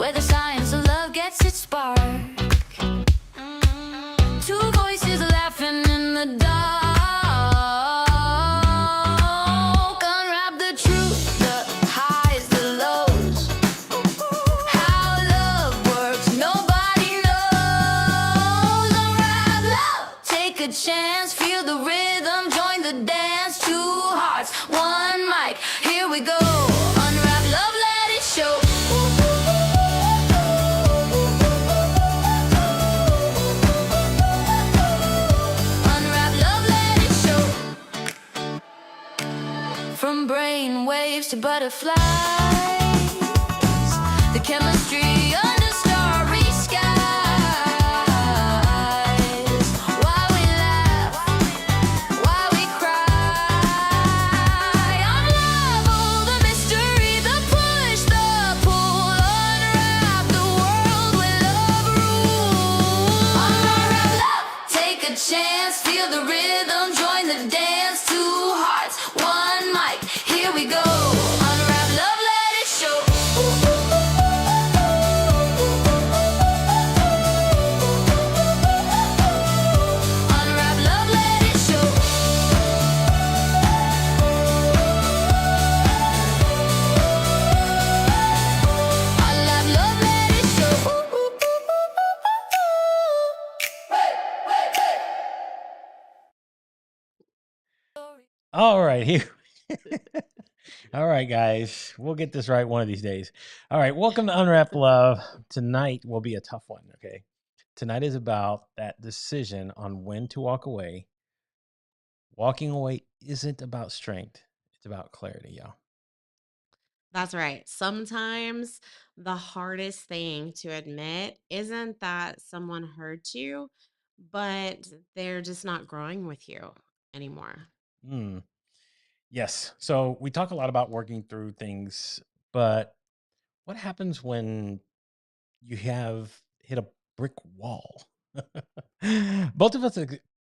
where the science of love gets its spark. Two voices laughing in the dark. Unwrap the truth, the highs, the lows. How love works, nobody knows. Unwrap love, take a chance, feel the rhythm, join the dance. Two hearts, one mic, here we go. Unwrap love, let it show. Unwrap love, let it show. From brain waves to butterflies, the chemistry under starry skies. Why we laugh, why we cry. Unravel the mystery, the push, the pull. Unwrap the world where love rules. Unwrap love, take a chance, feel the rhythm, join the dance. Two hearts, one mic, here we go. Unwrap love, let it show. Unwrap love, let it show. Unwrap love, let it show. All right, here. All right, guys, we'll get this right one of these days. All right, welcome to Unwrap Love. Tonight will be a tough one. Okay, tonight is about that decision on when to walk away. Walking away isn't about strength; it's about clarity, y'all. That's right. Sometimes the hardest thing to admit isn't that someone hurt you, but they're just not growing with you anymore. Mm, yes. So we talk a lot about working through things, but what happens when you have hit a brick wall? both of us,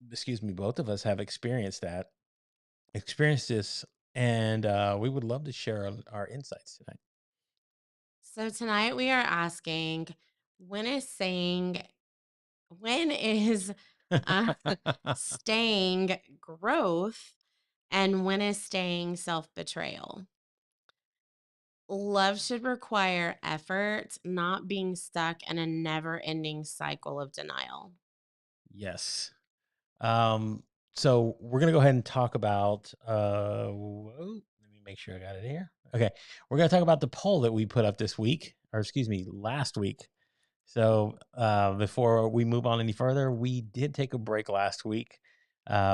excuse me, both of us have experienced this, and we would love to share our insights tonight. So tonight we are asking when is saying when is uh, staying growth and when is staying self-betrayal? Love should require effort, not being stuck in a never-ending cycle of denial. Yes. Um, so we're gonna go ahead and talk about. Let me make sure I got it here. Okay, we're gonna talk about the poll that we put up this week, or excuse me, last week. So before we move on any further, we did take a break last week.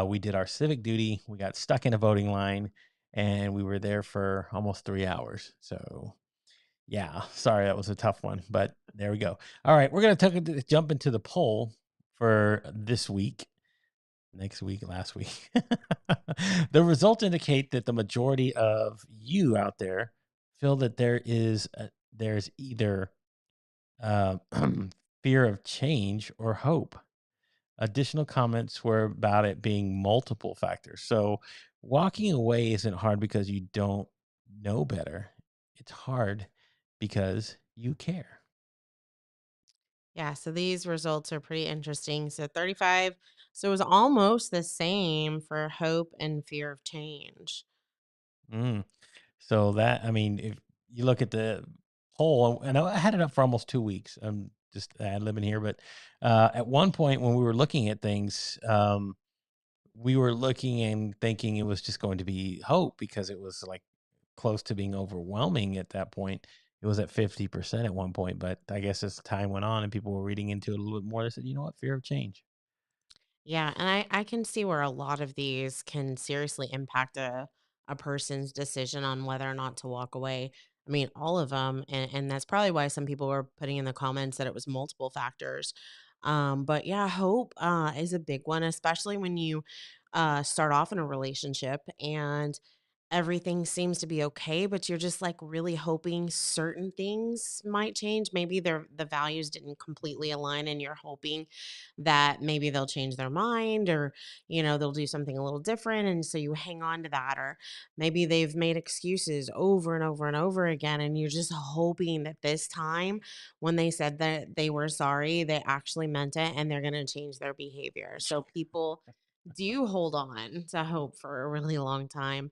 We did our civic duty. We got stuck in a voting line, and we were there for almost 3 hours. So yeah, sorry that was a tough one, but there we go. All right, we're gonna jump into the poll for this week, next week, last week. The results indicate that the majority of you out there feel that there's either uh, fear of change or hope. Additional comments were about it being multiple factors. So walking away isn't hard because you don't know better. It's hard because you care. Yeah, so these results are pretty interesting. So 35, so it was almost the same for hope and fear of change. Mm. So that, I mean, if you look at the poll, and I had it up for almost 2 weeks. I'm just ad libbing here, but at one point when we were looking at things, we were looking and thinking it was just going to be hope because it was like close to being overwhelming at that point. It was at 50% at one point, but I guess as time went on and people were reading into it a little bit more, they said, you know what, fear of change. Yeah, and I can see where a lot of these can seriously impact a person's decision on whether or not to walk away. I mean, all of them, and that's probably why some people were putting in the comments that it was multiple factors. But yeah, hope is a big one, especially when you start off in a relationship and everything seems to be okay, but you're just like really hoping certain things might change. Maybe the values didn't completely align and you're hoping that maybe they'll change their mind, or they'll do something a little different, and so you hang on to that. Or maybe they've made excuses over and over and over again, and you're just hoping that this time when they said that they were sorry, they actually meant it and they're going to change their behavior. So people do hold on to hope for a really long time,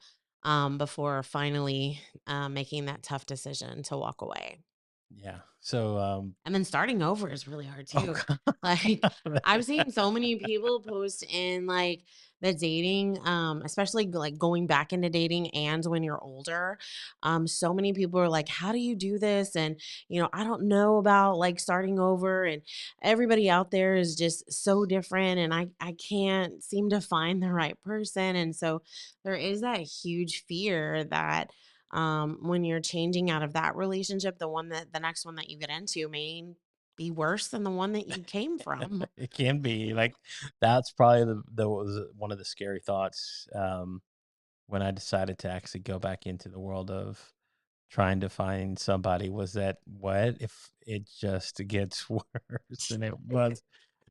before finally making that tough decision to walk away. Yeah. So, And then starting over is really hard oh too. Like, God. I've seen so many people post in like the dating, especially like going back into dating and when you're older. So many people are like, how do you do this? And, I don't know about like starting over, and everybody out there is just so different. And I can't seem to find the right person. And so there is that huge fear that when you're changing out of that relationship, the next one that you get into may be worse than the one that you came from. It can be like that's probably the was one of the scary thoughts when I decided to actually go back into the world of trying to find somebody was that what if it just gets worse than it was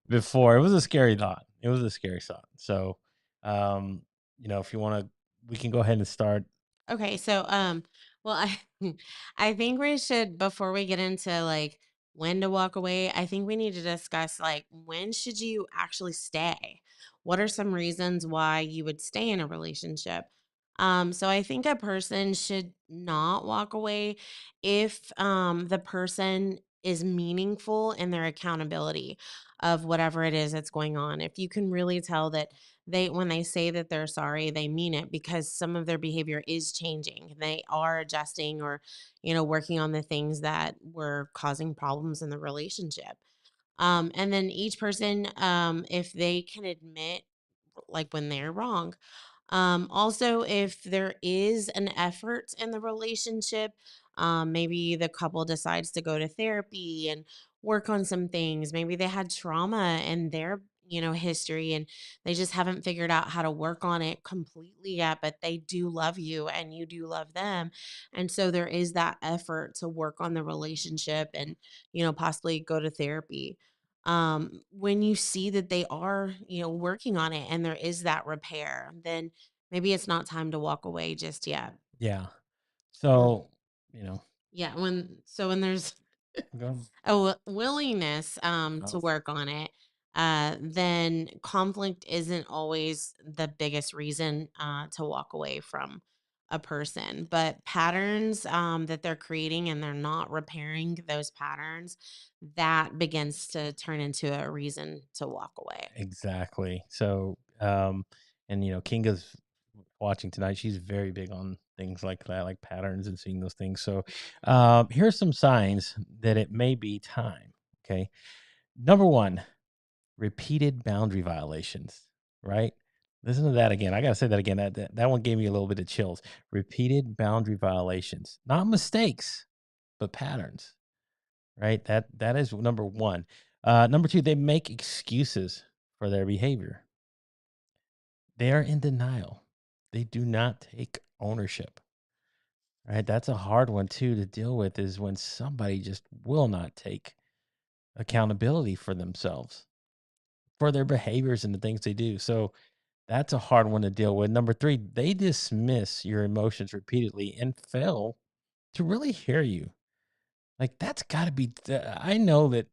before? It was a scary thought. It was a scary thought. So, um, if you want to, we can go ahead and start. Okay, so well, I I think we should, before we get into like when to walk away, I think we need to discuss like when should you actually stay? What are some reasons why you would stay in a relationship? So I think a person should not walk away if the person is meaningful in their accountability of whatever it is that's going on. If you can really tell that when they say that they're sorry, they mean it, because some of their behavior is changing. They are adjusting, or working on the things that were causing problems in the relationship. And then each person, if they can admit like when they're wrong. Also, if there is an effort in the relationship, maybe the couple decides to go to therapy and work on some things. Maybe they had trauma in their history, and they just haven't figured out how to work on it completely yet, but they do love you and you do love them. And so there is that effort to work on the relationship and possibly go to therapy. When you see that they are working on it and there is that repair, then maybe it's not time to walk away just yet. Yeah. um So, you know, yeah, when there's go. a willingness to Oh, work on it, then conflict isn't always the biggest reason to walk away from a person. But patterns that they're creating and they're not repairing those patterns, that begins to turn into a reason to walk away. exactly. So, and Kinga's watching tonight. She's very big on things like that, like patterns and seeing those things. So, here's some signs that it may be time. Okay. Number one, repeated boundary violations, right? Listen to that again. I got to say that again. That one gave me a little bit of chills. Repeated boundary violations, not mistakes, but patterns, right? That is number one. Number two, they make excuses for their behavior. They are in denial. They do not take ownership, right? That's a hard one too to deal with is when somebody just will not take accountability for themselves, for their behaviors and the things they do. So that's a hard one to deal with. Number three, they dismiss your emotions repeatedly and fail to really hear you. Like that's got to be. I know that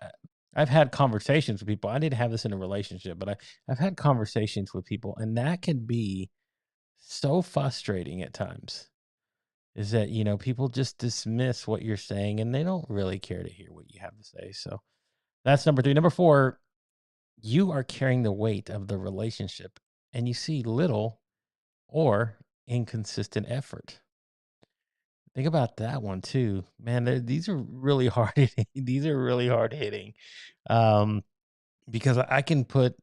uh, I've had conversations with people. I didn't have this in a relationship, but I've had conversations with people, and that can be so frustrating at times. Is that people just dismiss what you're saying, and they don't really care to hear what you have to say. So that's number three. Number four, you are carrying the weight of the relationship, and you see little or inconsistent effort. Think about that one too, man. These are really hard hitting. These are really hard hitting, um, because I can put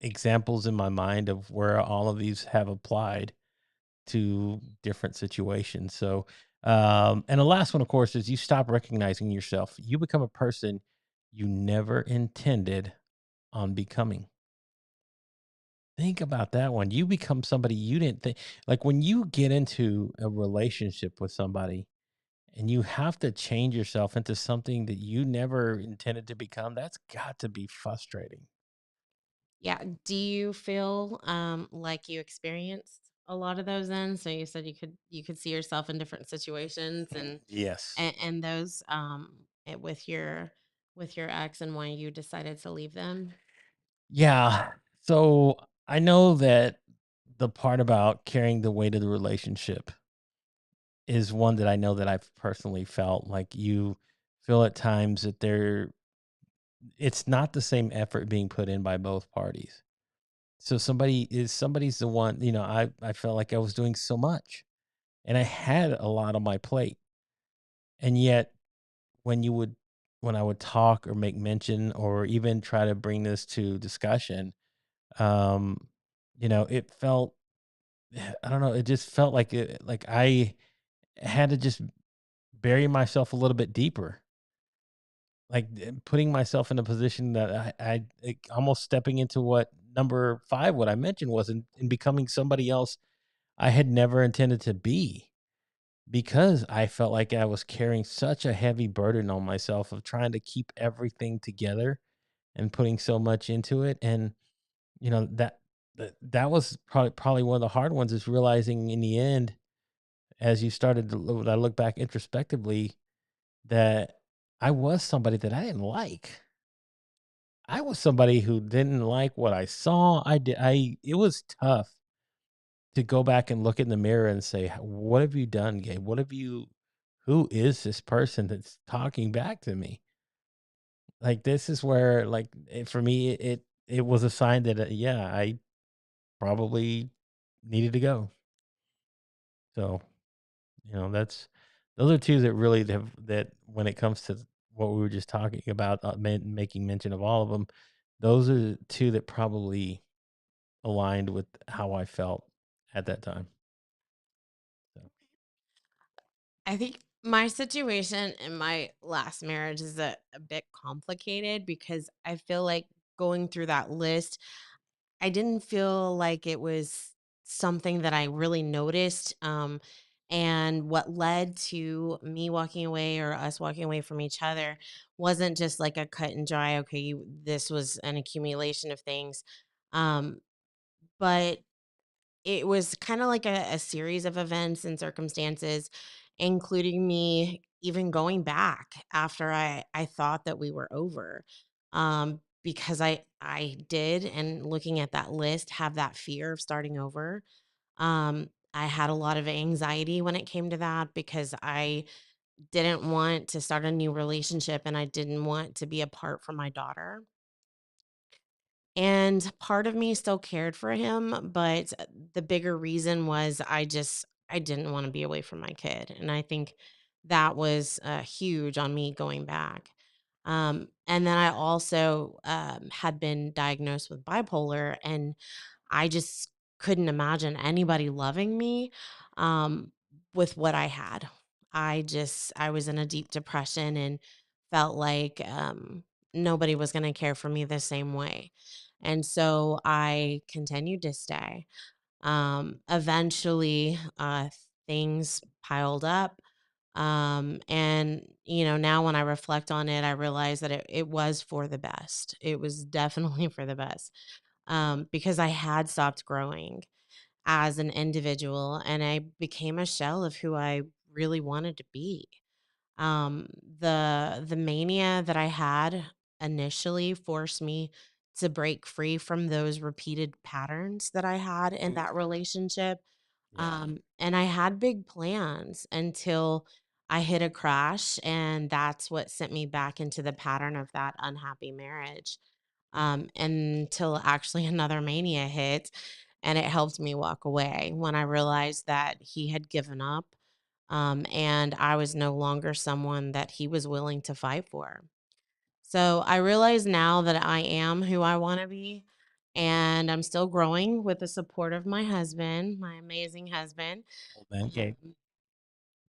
examples in my mind of where all of these have applied to different situations. So, and the last one, of course, is you stop recognizing yourself. You become a person you never intended on becoming. think about that one. You become somebody you didn't think, like when you get into a relationship with somebody and you have to change yourself into something that you never intended to become, that's got to be frustrating. Yeah. Do you feel like you experienced a lot of those then? So you said you could see yourself in different situations Yes. and those with your ex and why you decided to leave them? Yeah. So I know that the part about carrying the weight of the relationship is one that I know that I've personally felt. Like you feel at times that it's not the same effort being put in by both parties. So somebody's the one, I felt like I was doing so much and I had a lot on my plate. And yet when you would when I would talk or make mention or even try to bring this to discussion, um, it felt I don't know, it just felt like I had to just bury myself a little bit deeper. Like, putting myself in a position that almost stepping into what number 5, what I mentioned was in becoming somebody else I had never intended to be, because I felt like I was carrying such a heavy burden on myself of trying to keep everything together and putting so much into it, and, that was probably one of the hard ones, is realizing in the end, as you started to when I look back introspectively, that I was somebody that I didn't like. I was somebody who didn't like what I saw. It was tough to go back and look in the mirror and say, "What have you done, Gabe? Who is this person that's talking back to me?" Like, this is where, like, for me, it was a sign that, yeah, I probably needed to go. So, those are 2 that really have that when it comes to what we were just talking about, making mention of all of them, those are the 2 that probably aligned with how I felt at that time. So, I think my situation in my last marriage is a bit complicated because I feel like going through that list, I didn't feel like it was something that I really noticed. And what led to me walking away or us walking away from each other wasn't just like a cut and dry, okay, this was an accumulation of things. Um, but it was kinda like a series of events and circumstances, including me even going back after I thought that we were over, because I did, and looking at that list, have that fear of starting over. I had a lot of anxiety when it came to that because I didn't want to start a new relationship, and I didn't want to be apart from my daughter. And part of me still cared for him, but the bigger reason was I didn't wanna be away from my kid, and I think that was, huge on me going back. And then I also, had been diagnosed with bipolar, and I just couldn't imagine anybody loving me, um, with what I had. I was in a deep depression and felt like, nobody was gonna care for me the same way. And so I continued to stay. Eventually, things piled up. And, now when I reflect on it, I realize that it was for the best. It was definitely for the best, because I had stopped growing as an individual and I became a shell of who I really wanted to be. Um, the mania that I had initially forced me to break free from those repeated patterns that I had in oof, that relationship. yeah. And I had big plans until I hit a crash, and that's what sent me back into the pattern of that unhappy marriage. Until actually another mania hit, and it helped me walk away when I realized that he had given up, and I was no longer someone that he was willing to fight for. So I realize now that I am who I want to be, and I'm still growing with the support of my husband, my amazing husband. Well, then, Gabe,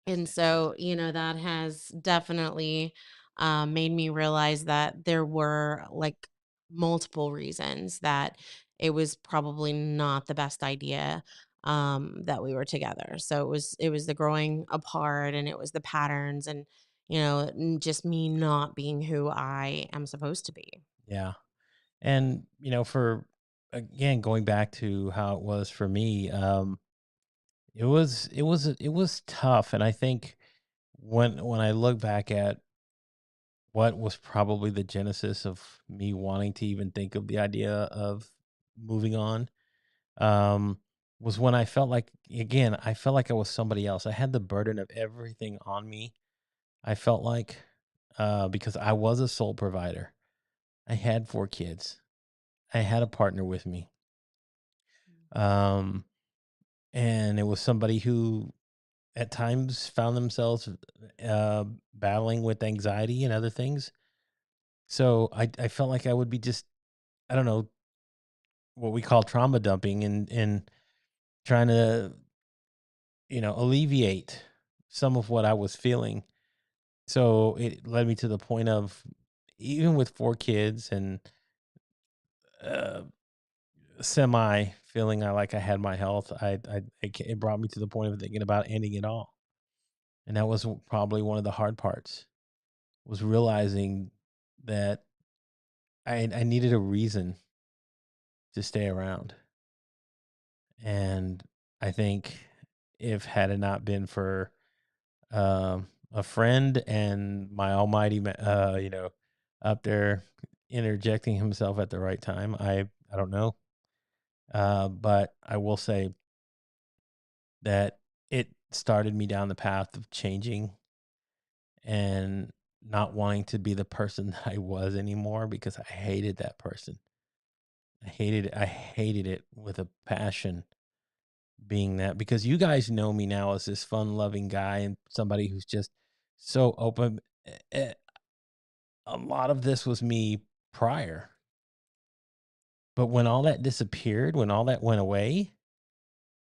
And so, that has definitely made me realize that there were like multiple reasons that it was probably not the best idea that we were together. So it was the growing apart, and it was the patterns, and just me not being who I am supposed to be. Yeah. And, for again, going back to how it was for me, it was tough. And I think when I look back at what was probably the genesis of me wanting to even think of the idea of moving on, um, was when I felt like, again, I felt like I was somebody else. I had the burden of everything on me. I felt like, because I was a sole provider. I had 4 kids. I had a partner with me. Um, and it was somebody who at times found themselves battling with anxiety and other things. So I felt like I would be just, I don't know, what we call trauma dumping, and trying to, alleviate some of what I was feeling. So it led me to the point of, even with 4 kids and uh, semi feeling like I had my health, it brought me to the point of thinking about ending it all. And that was probably one of the hard parts, was realizing that I needed a reason to stay around. And I think, if had it not been for a friend and my almighty, up there interjecting himself at the right time, I don't know. But I will say that it started me down the path of changing and not wanting to be the person that I was anymore, because I hated that person. I hated it with a passion, being that, because you guys know me now as this fun-loving guy and somebody who's just so open. A lot of this was me prior, but when all that disappeared, when all that went away,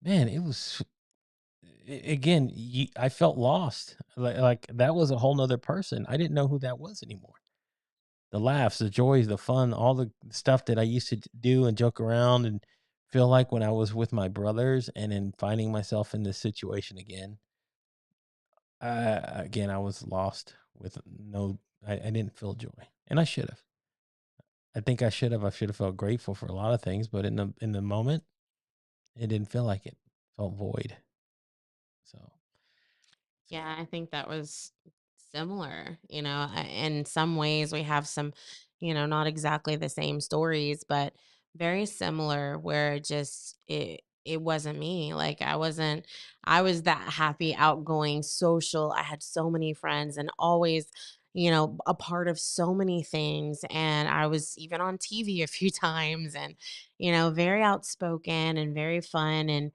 man, it was, again, I felt lost. Like that was a whole nother person. I didn't know who that was anymore. The laughs, the joys, the fun, all the stuff that I used to do and joke around and feel like when I was with my brothers, and then finding myself in this situation again. Again, I was lost with no, I didn't feel joy, and I should have. I think I should have. I should have felt grateful for a lot of things, but in the moment, it didn't feel like it. Felt void. So, Yeah, I think that was similar. In some ways we have some, not exactly the same stories, but very similar, where it wasn't me. Like I was that happy, outgoing, social. I had so many friends and always, a part of so many things. And I was even on TV a few times, and, very outspoken and very fun, and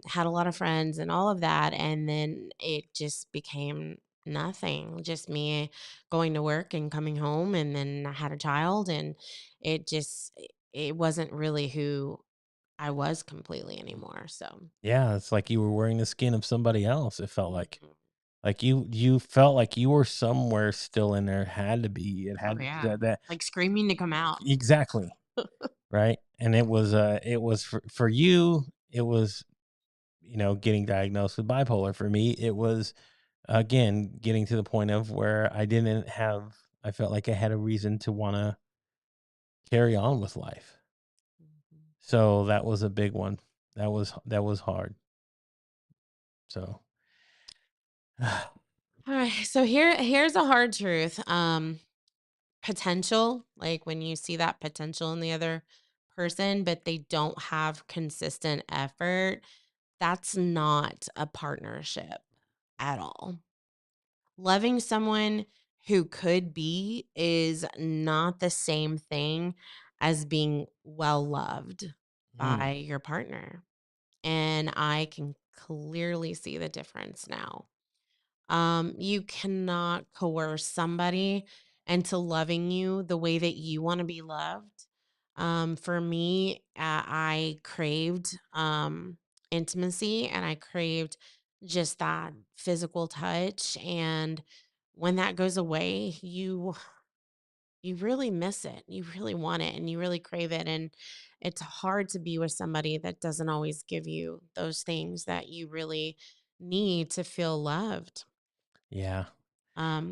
had a lot of friends and all of that. And then it just became nothing, just me going to work and coming home. And then I had a child, and it wasn't really who I was completely anymore. So, yeah, it's like you were wearing the skin of somebody else. It felt mhm. like you felt like you were somewhere still in there. Had to be. It Oh, had yeah. that Like screaming to come out. exactly right. And it was for you. It was, getting diagnosed with bipolar. For me, it was, again, getting to the point of where I felt like I had a reason to want to carry on with life. Mhm. So that was a big one. That was hard. So, All right. So here's a hard truth. Potential, like when you see that potential in the other person, but they don't have consistent effort, that's not a partnership at all. Loving someone who could be is not the same thing as being well loved mm, by your partner. And I can clearly see the difference now. You cannot coerce somebody into loving you the way that you want to be loved. For me, I craved intimacy, and I craved just that physical touch. And when that goes away, you really miss it. You really want it and you really crave it. And it's hard to be with somebody that doesn't always give you those things that you really need to feel loved. Yeah.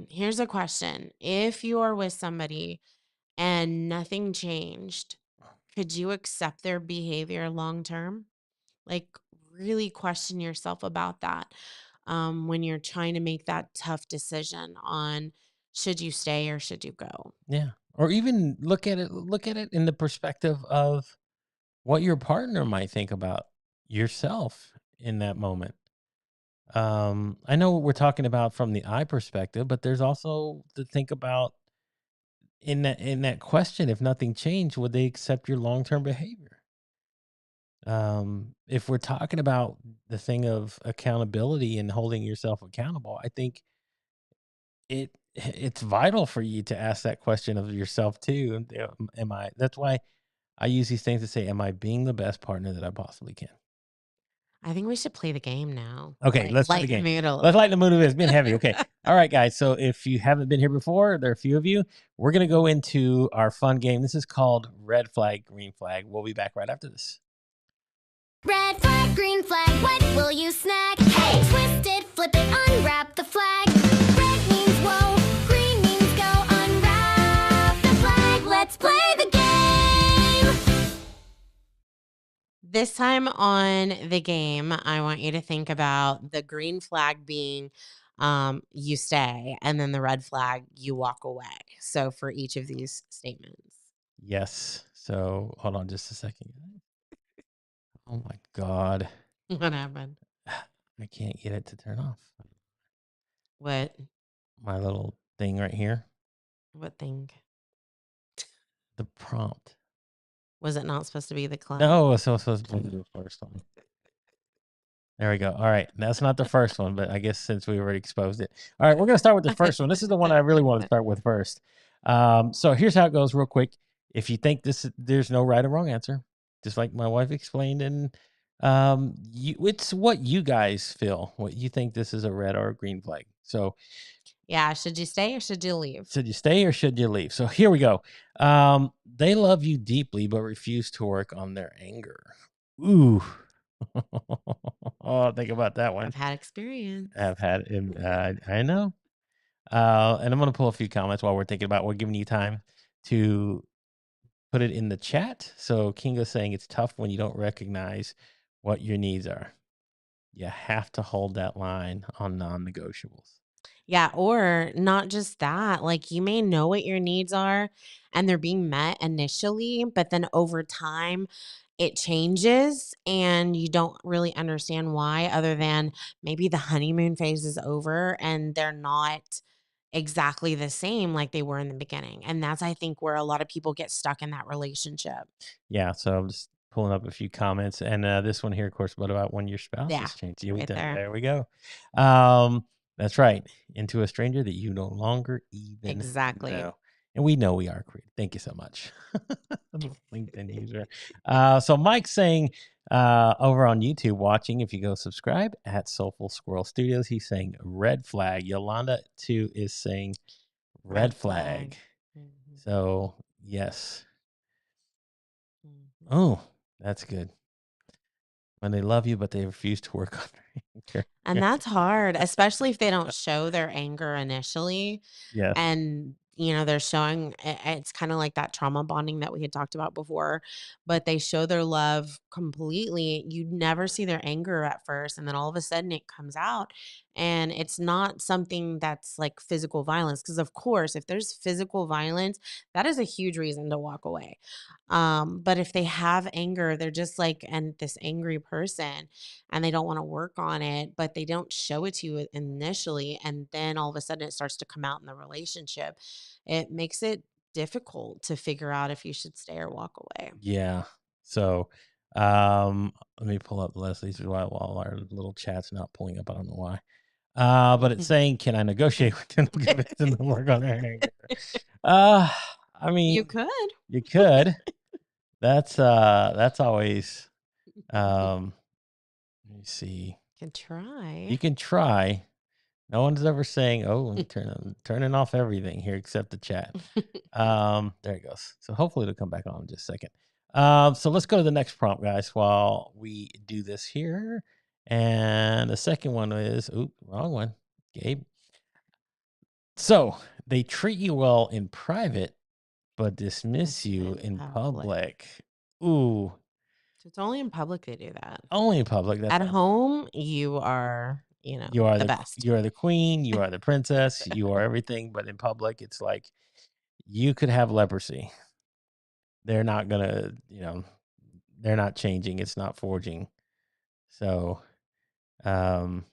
Here's a question. If you're with somebody and nothing changed, could you accept their behavior long term? Like, really question yourself about that when you're trying to make that tough decision on should you stay or should you go? Yeah. Or even look at it in the perspective of what your partner might think about yourself in that moment. I know we're talking about from the I perspective, but there's also to think about in that question, if nothing changed, would they accept your long-term behavior? If we're talking about the thing of accountability and holding yourself accountable, I think it's vital for you to ask that question of yourself too. And, am I? That's why I use these things to say, "Am I being the best partner that I possibly can?" I think we should play the game now. Okay, Like, let's play the lighten the game. mood a Let's little lighten the mood of it. It's been heavy. Okay. bit. All right, guys. So if you haven't been here before, there are a few of you. We're gonna go into our fun game. This is called Red Flag, Green Flag. We'll be back right after this. Red flag, green flag, what will you snag? Hey, twist it, flip it, unwrap the flag. Red means whoa, green means go. Unwrap the flag, let's play the game. This time on the game, I want you to think about the green flag being you stay, and then the red flag, you walk away. So for each of these statements, Yes. So hold on just a second. Oh my God. what happened? I can't get it to turn off. What My little thing right here. what thing? The prompt. Was it not supposed to be the club? No, so supposed to be the first one. There we go. All right. That's not the first one, but I guess since we already exposed it. All right, we're gonna start with the first one. This is the one I really want to start with first. So here's how it goes, real quick. If you think there's no right or wrong answer, just like my wife explained, and it's what you guys feel, what you think this is a red or a green flag. So Yeah, should you stay or should you leave? should you stay or should you leave? So here we go. They love you deeply, but refuse to work on their anger. Ooh. Oh, think about that one. I've had experience. I've had I know. And I'm gonna pull a few comments while we're thinking about. We're giving you time to put it in the chat. So Kinga's saying it's tough when you don't recognize what your needs are. You have to hold that line on non-negotiables. Yeah, or not just that, like you may know what your needs are and they're being met initially, but then over time it changes and you don't really understand why, other than maybe the honeymoon phase is over and they're not exactly the same like they were in the beginning. And that's, I think, where a lot of people get stuck in that relationship. Yeah, so I'm just pulling up a few comments, and this one here, of course, what about when your spouse Yeah, has changed? Yeah, right there. there we go. Um, that's right. Into a stranger that you no longer even Exactly. know. And we know we are created. Thank you so much. LinkedIn user. So Mike's saying over on YouTube watching, if you go subscribe at Soulful Squirrel Studios, he's saying red flag. Yolanda too is saying red flag. Mhm, So yes. mhm. Oh, that's good. When they love you, but they refuse to work on their And anger. that's hard, especially if they don't show their anger initially. Yes. And, they're showing it's kind of like that trauma bonding that we had talked about before, but they show their love completely. You never see their anger at first. And then all of a sudden it comes out. And it's not something that's like physical violence. Because, of course, if there's physical violence, that is a huge reason to walk away. But if they have anger, they're just like this angry person and they don't want to work on it, but they don't show it to you initially. And then all of a sudden it starts to come out in the relationship. It makes it difficult to figure out if you should stay or walk away. Yeah. So let me pull up Leslie's while our little chat's not pulling up. I don't know why. But it's saying, can I negotiate with them to convince them to work on their anger? Uh I You mean, could. you could. That's always let me see. Can try. You can try. No one's ever saying, "Oh, I'm turning off everything here except the chat." There it goes. So hopefully it'll come back on in just a second. So let's go to the next prompt, guys, while we do this here. And the second one is, oop, wrong one, Gabe. So they treat you well in private, but dismiss you in public. Ooh, So it's only in public they do that. only in public. That's At home, you are, you are the best. You are the queen. You are the princess. You are everything. But in public, it's like you could have leprosy. They're not gonna, they're not changing. It's not forging. So, um,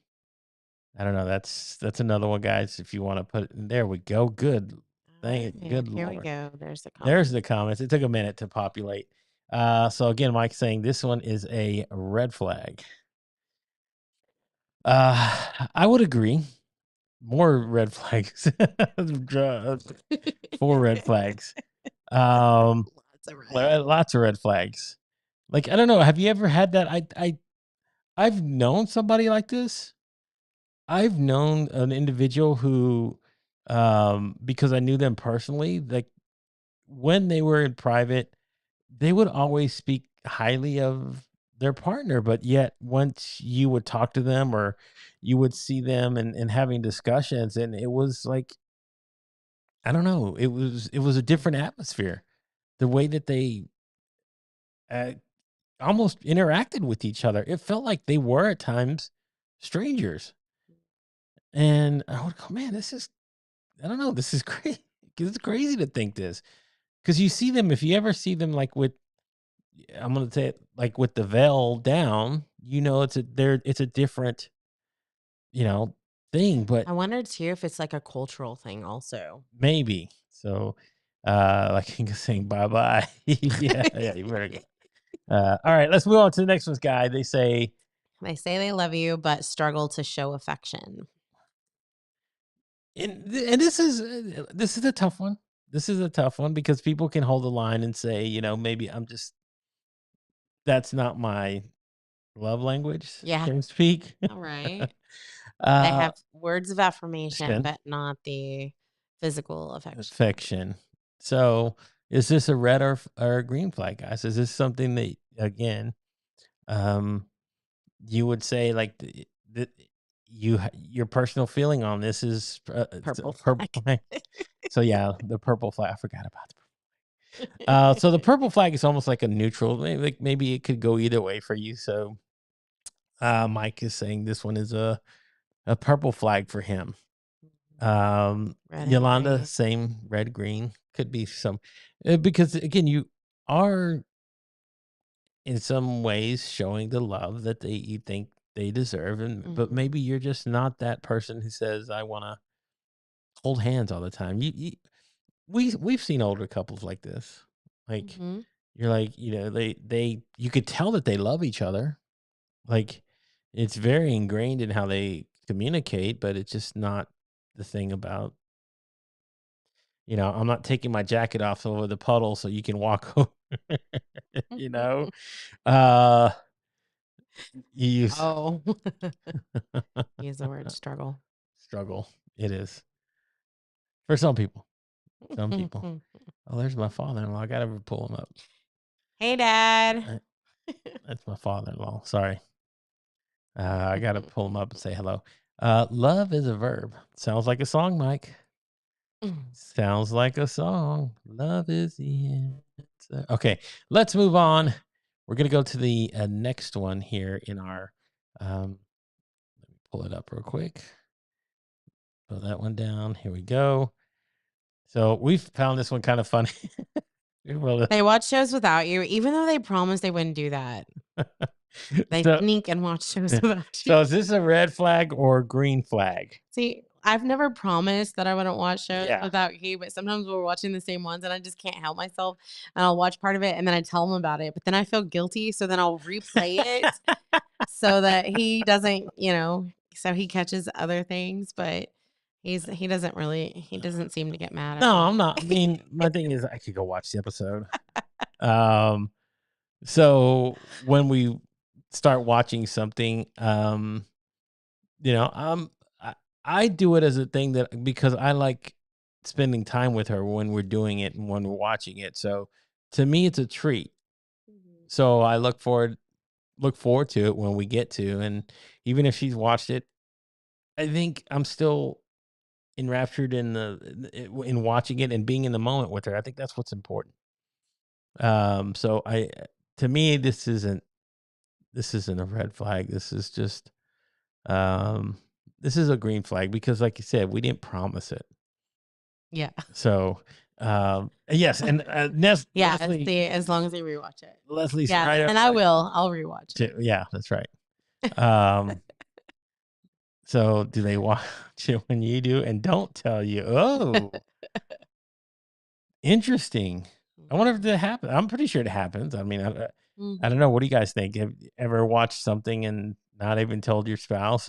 I don't know. That's another one, guys. If you want to put, there we go. Good. Thank Alright, good here we Lord. go. There's the comment. There's the comments. It took a minute to populate. So again, Mike's saying this one is a red flag. I would agree. More red flags. 4 red flags. Lots of red flags. Like, I don't know. Have you ever had that? I've known somebody like this. I've known an individual who, because I knew them personally, like when they were in private, they would always speak highly of their partner, but yet once you would talk to them or you would see them and having discussions, and it was like, I don't know, it was a different atmosphere. The way that they uh, almost interacted with each other, it felt like they were at times strangers. And I would go, man, I don't know, this is crazy. It's crazy to think this, because you see them, if you ever see them like with, I'm gonna say it like with the veil down, it's a different, thing, but I wonder too if it's like a cultural thing also. maybe. So like saying bye bye. Yeah, you better go. All right, let's move on to the next one's guy. They say They say they love you, but struggle to show affection. and this is a tough one. This is a tough one because people can hold the line and say, maybe that's not my love language, Yeah. so to speak. All right. They Uh, have words of affirmation, Affection. but not the physical affection. affection. So, is this a red or a green flag, guys? Is this something that again, um, you would say like your personal feeling on this is Purple purple flag. flag? So yeah, the purple flag. I forgot about the. So the purple flag is almost like a neutral. Maybe it could go either way for you. So, Mike is saying this one is a purple flag for him. Red and Yolanda, green. same, red, green. Could be some, because again, you are in some ways showing the love that you think they deserve, but Mhm. maybe you're just not that person who says, "I want to hold hands all the time." We've seen older couples like this. Like Mhm. you're like, you could tell that they love each other. Like it's very ingrained in how they communicate, but it's just not the thing about, I'm not taking my jacket off over the puddle so you can walk over. you know, uh, you use Oh. Use the word struggle. struggle. It is for some people. Some people. Oh, there's my father-in-law. I gotta pull him up. Hey, Dad. That's my father-in-law. Sorry. I gotta pull him up and say hello. Love is a verb. Sounds like a song, Mike. Sounds like a song. Love is the answer. Okay, let's move on. We're gonna go to the next one here in our. Let me pull it up real quick. Pull that one down. Here we go. So we've found this one kind of funny. They watch shows without you, even though they promised they wouldn't do that. They So- sneak and watch shows without you. So is this a red flag or a green flag? See, I've never promised that I wouldn't watch shows Yeah. without you, but sometimes we're watching the same ones and I just can't help myself. And I'll watch part of it and then I tell him about it, but then I feel guilty. So then I'll replay it so that he doesn't, so he catches other things, but he doesn't seem to get mad at No, me. I'm not. I mean, my thing is I could go watch the episode. So when we start watching something, I do it as a thing that because I like spending time with her when we're doing it and when we're watching it. So to me, it's a treat. Mhm. So I look forward to it when we get to, and even if she's watched it, I think I'm still enraptured in watching it and being in the moment with her. I think that's what's important. So to me, this isn't a red flag. Um, this is a green flag because, like you said, we didn't promise it. Yeah. So, yes, and Yeah. Leslie, See, as long as they rewatch it. Leslie's Yeah. right. And I will. I'll rewatch it. Yeah, that's right. Um, so do they watch it when you do and don't tell you? Oh, interesting. I wonder if that happens. I'm pretty sure it happens. I mean, I don't know. What do you guys think? Have you ever watched something and not even told your spouse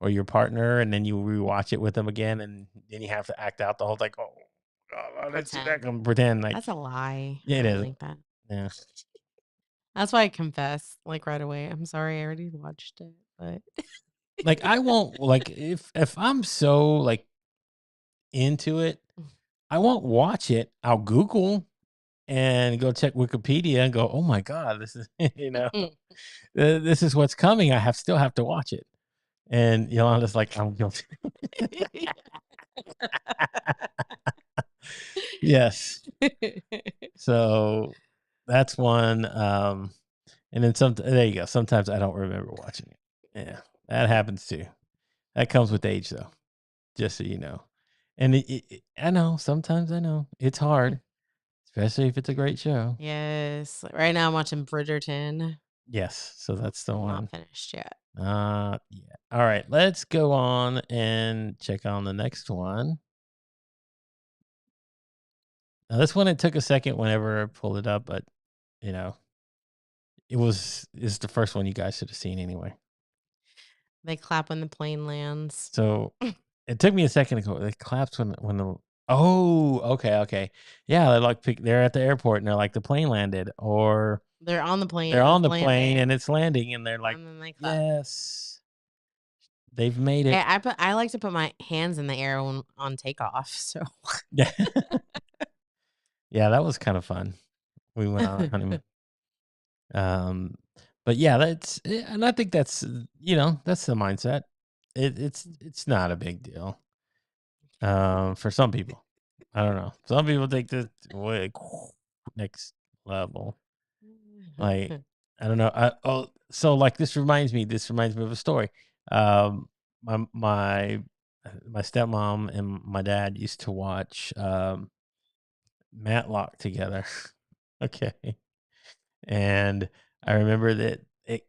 or your partner, and then you rewatch it with them again, and then you have to act out the whole like, oh, God, let's see that. Pretend. Pretend like That's a lie. yeah, I it don't is. think that. Yeah. That's why I confess like right away. I'm sorry, I already watched it, but Like I won't like if I'm so like into it, I won't watch it. I'll Google and go check Wikipedia and go, oh my God, this is this is what's coming. Still have to watch it. And Yolanda's like, I'm guilty. Yes. So that's one. And then there you go. Sometimes I don't remember watching it. Yeah, that happens too. That comes with age, though. Just so you know. And I know sometimes I know it's hard, especially if it's a great show. Yes. Like, right now I'm watching Bridgerton. Yes, so that's the one. Not finished yet. Yeah. All right, let's go on and check on the next one. Now, this one it took a second whenever I pulled it up, but you know, is the first one you guys should have seen anyway. They clap when the plane lands. So it took me a second to go. It claps when the okay. Yeah, they're at the airport and they're like the plane landed, or They're on the plane. they're on It's the plane landing, and it's landing, and they're like, and then they clap. yes, they've made it. I like to put my hands in the air on takeoff. So Yeah, yeah, that was kind of fun. We went on a honeymoon. But yeah, and I think that's that's the mindset. It's not a big deal. For some people, I don't know. Some people think this way next level. Like I don't know. So like this reminds me of a story. My stepmom and my dad used to watch Matlock together. Okay. And I remember that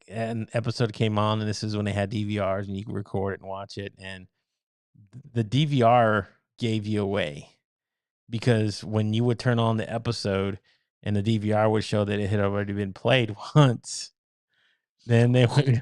an episode came on, and this is when they had DVRs, and you could record it and watch it. And the DVR gave you away because when you would turn on the episode, and the DVR would show that it had already been played once, then they would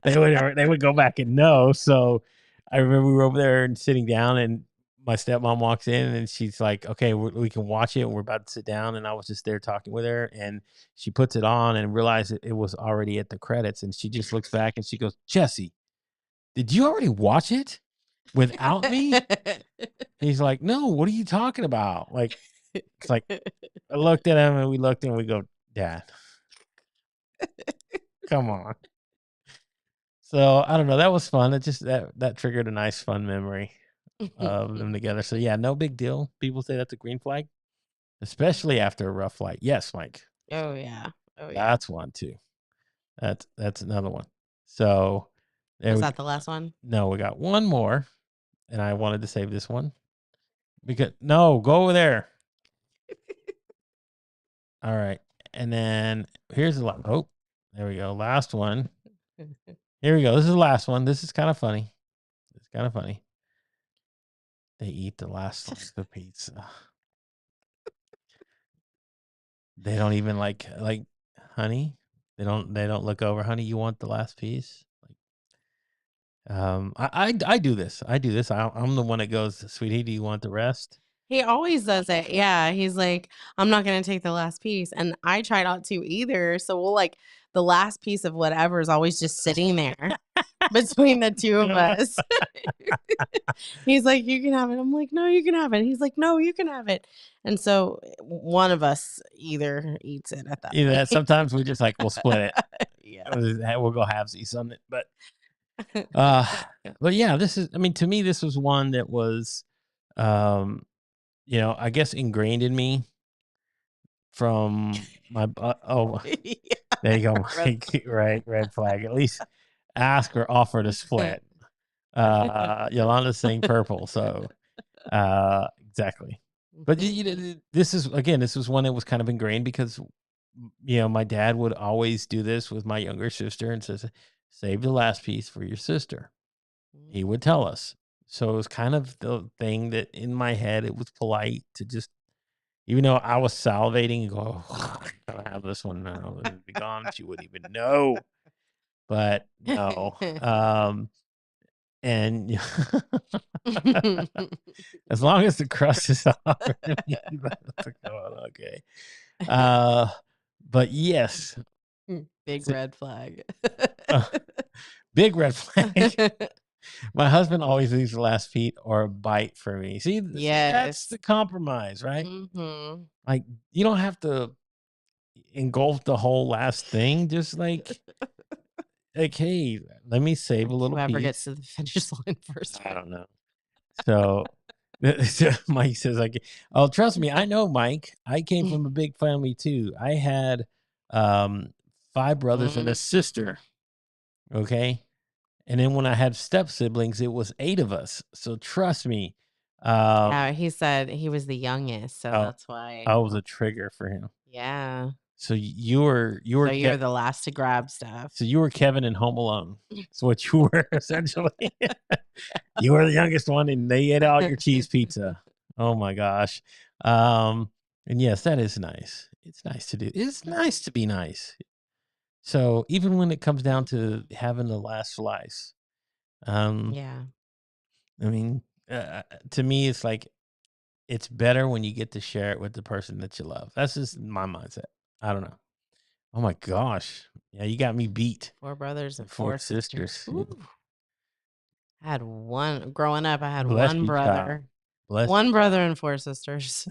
they would go back and know. So I remember we were over there and sitting down, and my stepmom walks in and she's like, okay, we can watch it. And we're about to sit down. And I was just there talking with her, and she puts it on and realized it was already at the credits. And she just looks back and she goes, Jesse, did you already watch it without me? He's like, no, what are you talking about? Like, it's like, I looked at him and we looked and we go, Dad, come on. So I don't know. That was fun. It just that triggered a nice fun memory of them together. So yeah, no big deal. People say that's a green flag, especially after a rough flight. Yes, Mike. Oh yeah. Oh yeah. That's one too. That's another one. So Was that the last one? no, we got one more, and I wanted to save this one because no, go over there. All right, and then here's the last. Oh, there we go. Last one. Here we go. This is the last one. This is kind of funny. It's kind of funny. They eat the last slice of pizza. They don't even like honey. They don't look over, honey. You want the last piece? Like, I do this. I'm the one that goes, sweetie. Do you want the rest? He always does it. Yeah, he's like, "I'm not gonna take the last piece," and I try not to either. So we'll like the last piece of whatever is always just sitting there between the two of us. He's like, "You can have it." I'm like, "No, you can have it." He's like, "No, you can have it." And so one of us either eats it at that Either that, point. sometimes we just like we'll split it. Yeah. We'll go halvesies on it, uh, but yeah, this is. I mean, to me, this was one that was, um, I guess ingrained in me from my. Oh, Yeah. there you go, Red Mike. Right, red flag. At least ask or offer to split. Yolanda's saying purple, so exactly. But this is again, this was one that was kind of ingrained because my dad would always do this with my younger sister and says, "Save the last piece for your sister." He would tell us. So it was kind of the thing that in my head it was polite to just, even though I was salivating and go, "Oh, I don't have this one now. It'd be gone. She wouldn't even know." But no. And as long as the crust is off, okay. But yes, Big red flag. uh, big red flag. My husband always leaves the last feet or a bite for me. See, that's Yes. the compromise, right? Mhm. Like you don't have to engulf the whole last thing. Just like, hey, let me save a little Whoever gets piece. to the finish line first I wins. don't know. So Mike says, like, oh, trust me, I know, Mike. I came from a big family too. I had 5 brothers and a sister. Okay. And then when I had step siblings, it was 8 of us. So trust me. Yeah, he said he was the youngest, so I, that's why. I was a trigger for him. Yeah. So you were So you're the last to grab stuff. so you were Kevin in Home Alone. That's what you were essentially. You were the youngest one, and they ate all your cheese pizza. Oh my gosh. And yes, that is nice. It's nice to do. It's nice to be nice. So even when it comes down to having the last slice, um, Yeah. I mean, to me, it's like it's better when you get to share it with the person that you love. That's just my mindset. I don't know. Oh my gosh. Yeah, you got me beat. 4 brothers and 4 4 sisters. sisters. Ooh. I had one growing up, I had Bless one you, child. brother. Bless One brother and 4 sisters.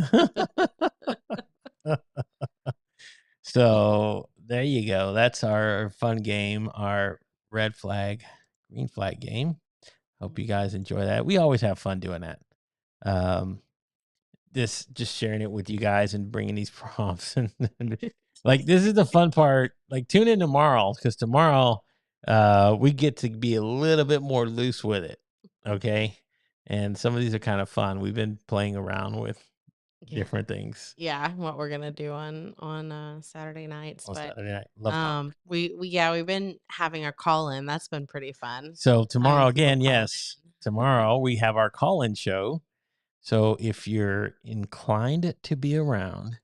So there you go. That's our fun game, our red flag, green flag game. Hope you guys enjoy that. We always have fun doing that. Um, this just sharing it with you guys and bringing these prompts and like this is the fun part. Like tune in tomorrow because tomorrow we get to be a little bit more loose with it. Okay. And some of these are kind of fun. We've been playing around with Yeah. different things Yeah, what we're gonna do on Saturday nights. on But Saturday night. Love talk. we've been having our call in. That's been pretty fun. So tomorrow Having people again, call yes, in. tomorrow we have our call-in show. So if you're inclined to be around,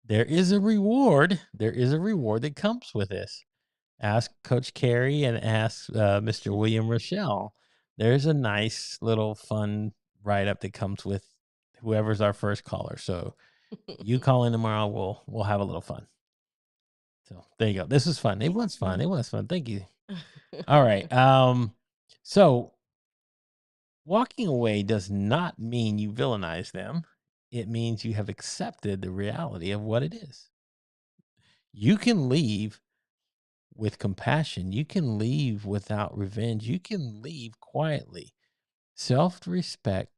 there is a reward. There is a reward that comes with this. Ask Coach Carey and ask Mr. William Rochelle. There's a nice little fun write-up that comes with whoever's our first caller. So you call in tomorrow, we'll have a little fun. So there you go. This was fun. It was fun. It was fun. Thank you. All right. So walking away does not mean you villainize them. It means you have accepted the reality of what it is. You can leave with compassion. You can leave without revenge. You can leave quietly. Self respect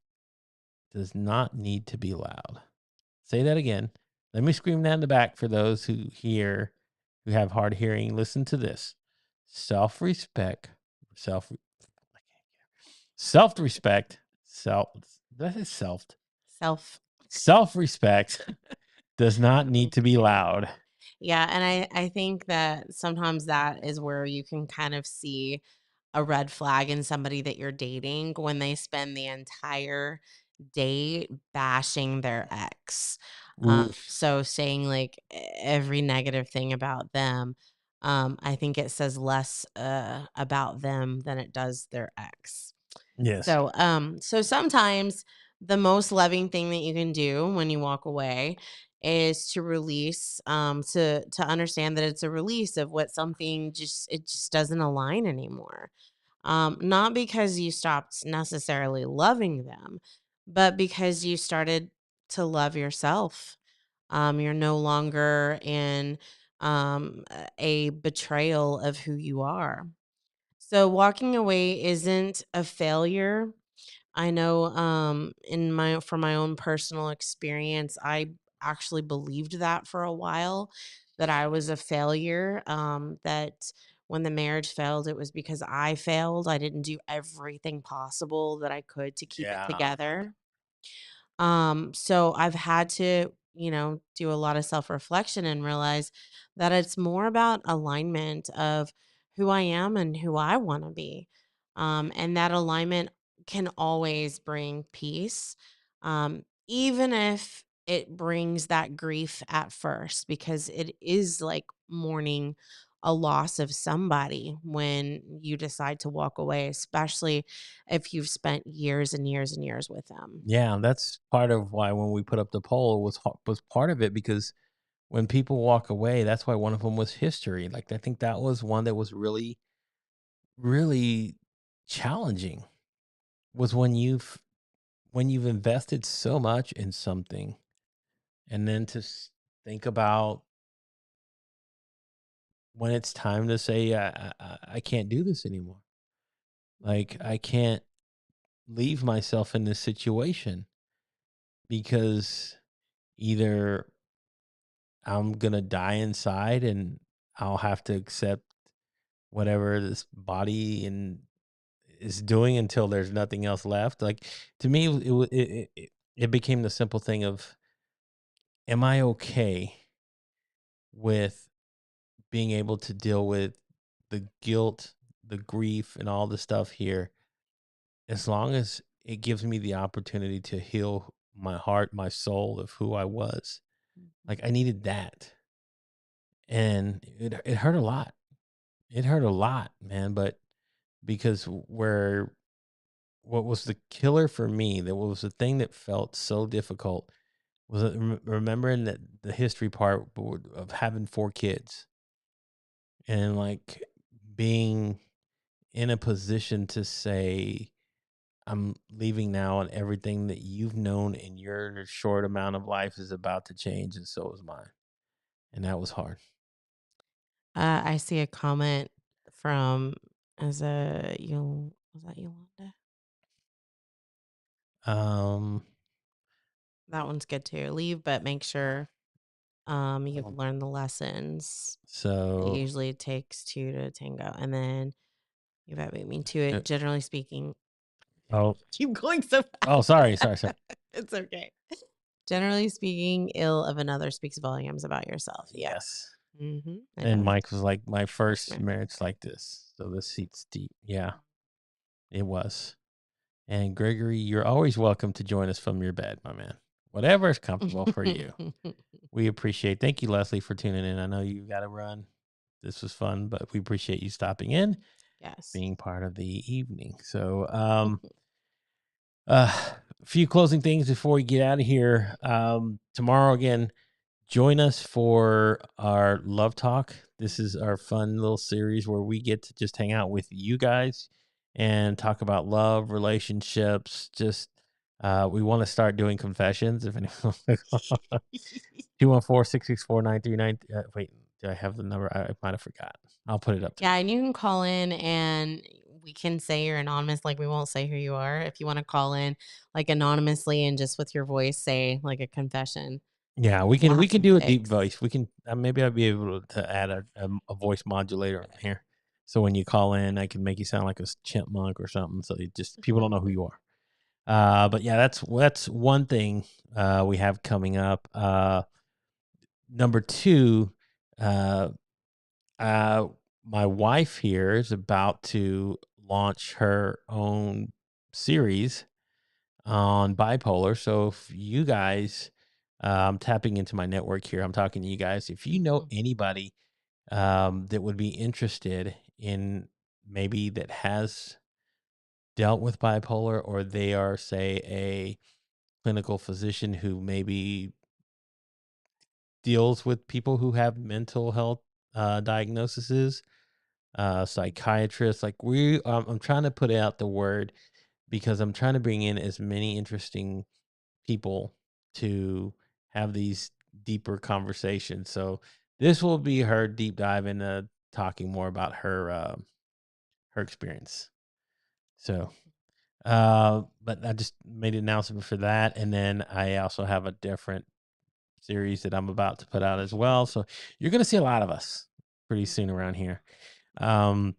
does not need to be loud. Say that again. Let me scream that in the back for those who have hard hearing. Listen to this. Self respect, self self respect, that is Self. self respect does not need to be loud. Yeah, and I think that sometimes that is where you can kind of see a red flag in somebody that you're dating when they spend the entire day bashing their ex. Oof. So saying like every negative thing about them, I think it says less about them than it does their ex. Yes. So sometimes the most loving thing that you can do when you walk away is to release, to understand that it's a release of what something just it just doesn't align anymore. Not because you stopped necessarily loving them, but because you started to love yourself. You're no longer in a betrayal of who you are. So walking away isn't a failure. I know in my from my own personal experience, I actually believed that for a while, that I was a failure, that when the marriage failed, it was because I failed. I didn't do everything possible that I could to keep it Yeah. together. So I've had to, do a lot of self-reflection and realize that it's more about alignment of who I am and who I want to be. And that alignment can always bring peace. Even if it brings that grief at first, because it is like mourning a loss of somebody when you decide to walk away, especially if you've spent years and years and years with them. Yeah, that's part of why when we put up the poll was part of it because when people walk away, that's why one of them was history. Like I think that was one that was really, really challenging. Was when you've invested so much in something, and then think about when it's time to say, I can't do this anymore. Like I can't leave myself in this situation because either I'm gonna die inside and I'll have to accept whatever this body and is doing until there's nothing else left. Like to me, it became the simple thing of, am I okay with being able to deal with the guilt, the grief, and all the stuff here, as long as it gives me the opportunity to heal my heart, my soul of who I was. Mhm. Like I needed that, and it hurt a lot. It hurt a lot, man. But because where what was the killer for me, that was the thing that felt so difficult, was remembering that the history part of having 4 kids and like being in a position to say, I'm leaving now, and everything that you've known in your short amount of life is about to change, and so is mine. And that was hard. I see a comment from as a you was that Yolanda? Um, That one's good too. Leave, but make sure you've um, learned the lessons. It so, usually takes two to tango, and then you might beat me to uh, it. Generally speaking, oh, keep going so oh, sorry, sorry, sorry. fast. It's okay. Generally speaking, ill of another speaks volumes about yourself. Yeah. Yes. It And does. Mike was like, my first Right. marriage like this. So this seat's deep. Yeah, it was. And Gregory, you're always welcome to join us from your bed, my man. Whatever is comfortable for you. We appreciate. Thank you, Leslie, for tuning in. I know you got to run. This was fun, but we appreciate you stopping in, Yes. being part of the evening. So, a few closing things before we get out of here. Tomorrow again, join us for our love talk. This is our fun little series where we get to just hang out with you guys and talk about love, relationships. Just we want to start doing confessions. If anyone 214-664-9390. Wait, do I have the number? I might have forgot. I'll put it up Yeah, tomorrow. and you can call in and we can say you're anonymous, like we won't say who you are. If you want to call in like anonymously and just with your voice say like a confession, Yeah, we'll we have can some do a deep pics. voice. We can maybe I'll be able to add a voice modulator in here, so when you call in, I can make you sound like a chipmunk or something, so you just people don't know who you are. But yeah, that's one thing we have coming up. Number two, uh, uh, my wife here is about to launch her own series on bipolar. So if you guys, I'm tapping into my network here. I'm talking to you guys. If you know Mhm. anybody that would be interested in maybe that has dealt with bipolar, or they are, say, clinical physician who maybe deals with people who have mental health diagnoses, psychiatrists. Like I'm trying to put out the word because I'm trying to bring in as many interesting people to have these deeper conversations. So this will be her deep dive into talking more about her experience. So, but I just made an announcement for that, and then I also have a different series that I'm about to put out as well. So you're going to see a lot of us pretty soon around here. Um,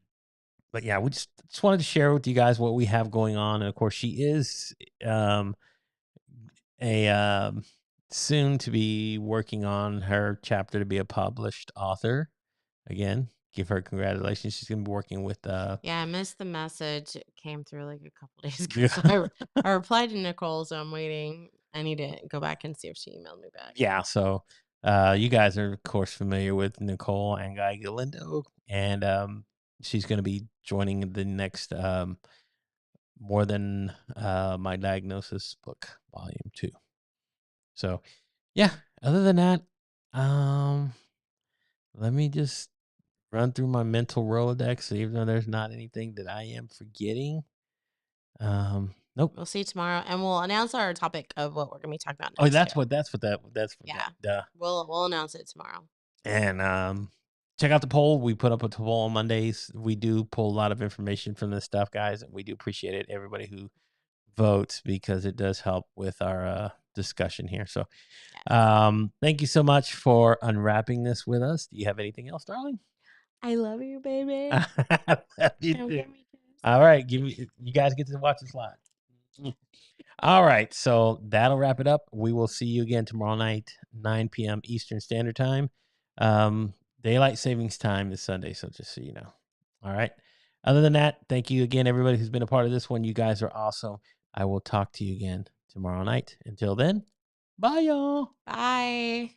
but yeah, we just wanted to share with you guys what we have going on, and of course, she is um, a soon to be working on her chapter to be a published author. Again, give her congratulations. She's going to be working with Yeah, I missed the message. It came through like a couple days ago. yeah. So I replied to Nicole, so I'm waiting. I need to go back and see if she emailed me back. Yeah, so you guys are of course familiar with Nicole and Guy Galindo, and she's going to be joining the next More Than My Diagnosis book, volume 2. So yeah, other than that, um, let me just run through my mental Rolodex, even though there's not anything that I am forgetting. Nope. We'll see tomorrow, and we'll announce our topic of what we're gonna be talking about Oh, next. that's Too. what Yeah, duh. we'll announce it tomorrow. And check out the poll. We put up a poll on Mondays. We do pull a lot of information from this stuff, guys, and we do appreciate it. Everybody who votes, because it does help with our discussion here. So Yes. thank you so much for unwrapping this with us. Do you have anything else, darling? I love you, baby. I love you Don't too. give me kiss. All right, you guys get to watch this live. All right, so that'll wrap it up. We will see you again tomorrow night, 9 p.m. Eastern Standard Time. Daylight savings time is Sunday, so just so you know. All right. Other than that, thank you again, everybody who's been a part of this one. You guys are awesome. I will talk to you again tomorrow night. Until then, bye, y'all. Bye.